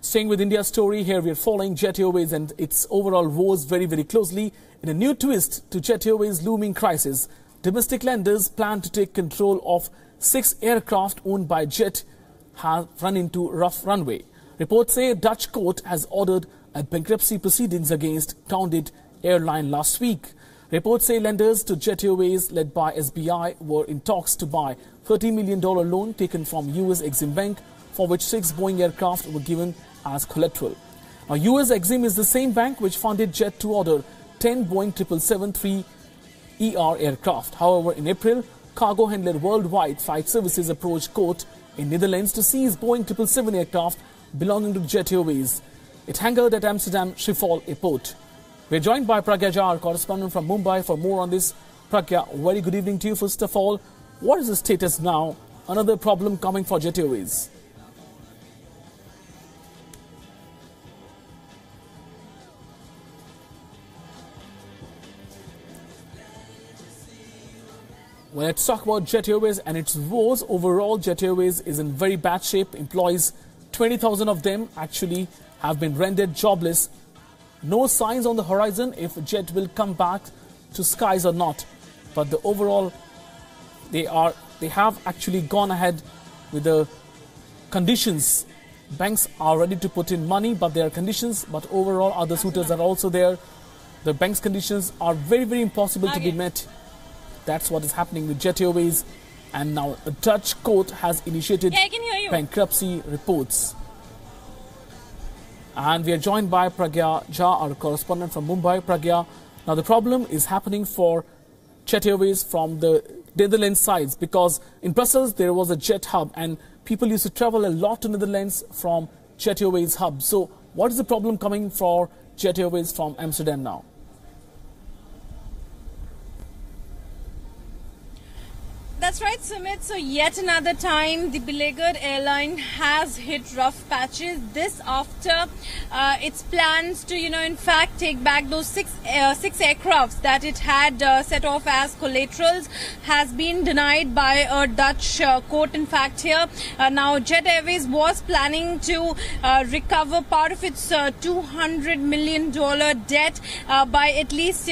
Staying with India's story, here we are following Jet Airways and its overall woes very, very closely. In a new twist to Jet Airways' looming crisis, domestic lenders plan to take control of 6 aircraft owned by Jet have run into rough runway. Reports say a Dutch court has ordered a bankruptcy proceedings against Towned airline last week. Reports say lenders to Jet Airways, led by SBI, were in talks to buy $30 million loan taken from US Exim Bank, for which 6 Boeing aircraft were given as collateral. Now, US Exim is the same bank which funded Jet to order 10 Boeing 777-3ER aircraft. However, in April, cargo handler Worldwide Flight Services approached court in Netherlands to seize Boeing 777 aircraft belonging to Jet Airways. It hangared at Amsterdam Schiphol Airport. We're joined by Pragya Jha, our correspondent from Mumbai, for more on this. Pragya, very good evening to you. First of all, what is the status now? Another problem coming for Jet Airways. Well, let's talk about Jet Airways and its woes. Overall, Jet Airways is in very bad shape. Employees, 20,000 of them actually have been rendered jobless. No signs on the horizon if Jet will come back to skies or not. But the overall, they have actually gone ahead with the conditions. Banks are ready to put in money, but there are conditions. But overall, other suitors are also there. The bank's conditions are very, very impossible to be met. That's what is happening with Jet Airways. And now a Dutch court has initiated bankruptcy reports. And we are joined by Pragya Jha, our correspondent from Mumbai. Pragya, now the problem is happening for Jet Airways from the Netherlands sides, because in Brussels there was a jet hub and people used to travel a lot to Netherlands from Jet Airways hub. So what is the problem coming for Jet Airways from Amsterdam now? That's right, Sumit. So yet another time, the beleaguered airline has hit rough patches. This after its plans to, in fact, take back those six aircrafts that it had set off as collaterals has been denied by a Dutch court. In fact, here now Jet Airways was planning to recover part of its $200 million debt by at least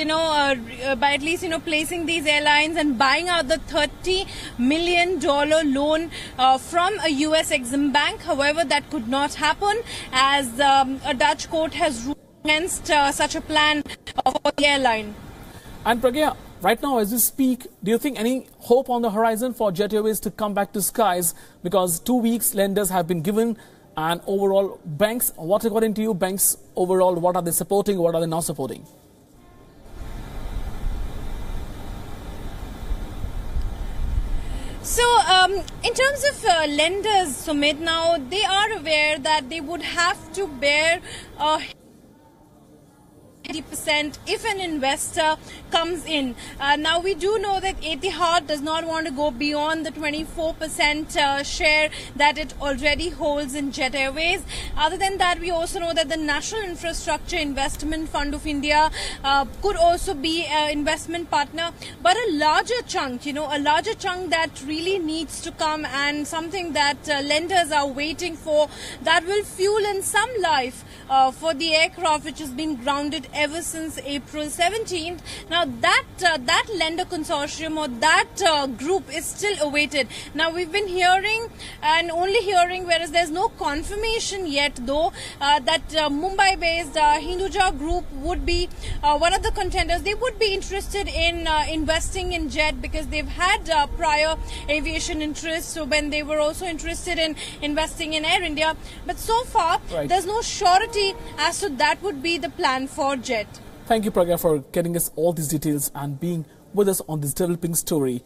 placing these airlines and buying out the $30 million loan from a US Exim Bank. However, that could not happen as a Dutch court has ruled against such a plan for the airline. And Pragya, right now as we speak, do you think any hope on the horizon for Jet Airways to come back to skies? Because 2 weeks lenders have been given, and overall banks, what according to you, banks overall, what are they supporting, what are they not supporting? So, in terms of lenders, Sumit, now they are aware that they would have to bear 80% if an investor comes in. Now we do know that Etihad does not want to go beyond the 24% share that it already holds in Jet Airways. Other than that, we also know that the National Infrastructure Investment Fund of India could also be an investment partner. But a larger chunk, a larger chunk that really needs to come, and something that lenders are waiting for, that will fuel in some life for the aircraft which has been grounded ever since April 17th. Now that lender consortium or that group is still awaited. Now we've been hearing and only hearing, whereas there's no confirmation yet though, that Mumbai-based Hinduja Group would be one of the contenders. They would be interested in investing in Jet because they've had prior aviation interests, so when they were also interested in investing in Air India. But so far, there's no surety as to that would be the plan for Jet. Thank you, Pragya, for getting us all these details and being with us on this developing story.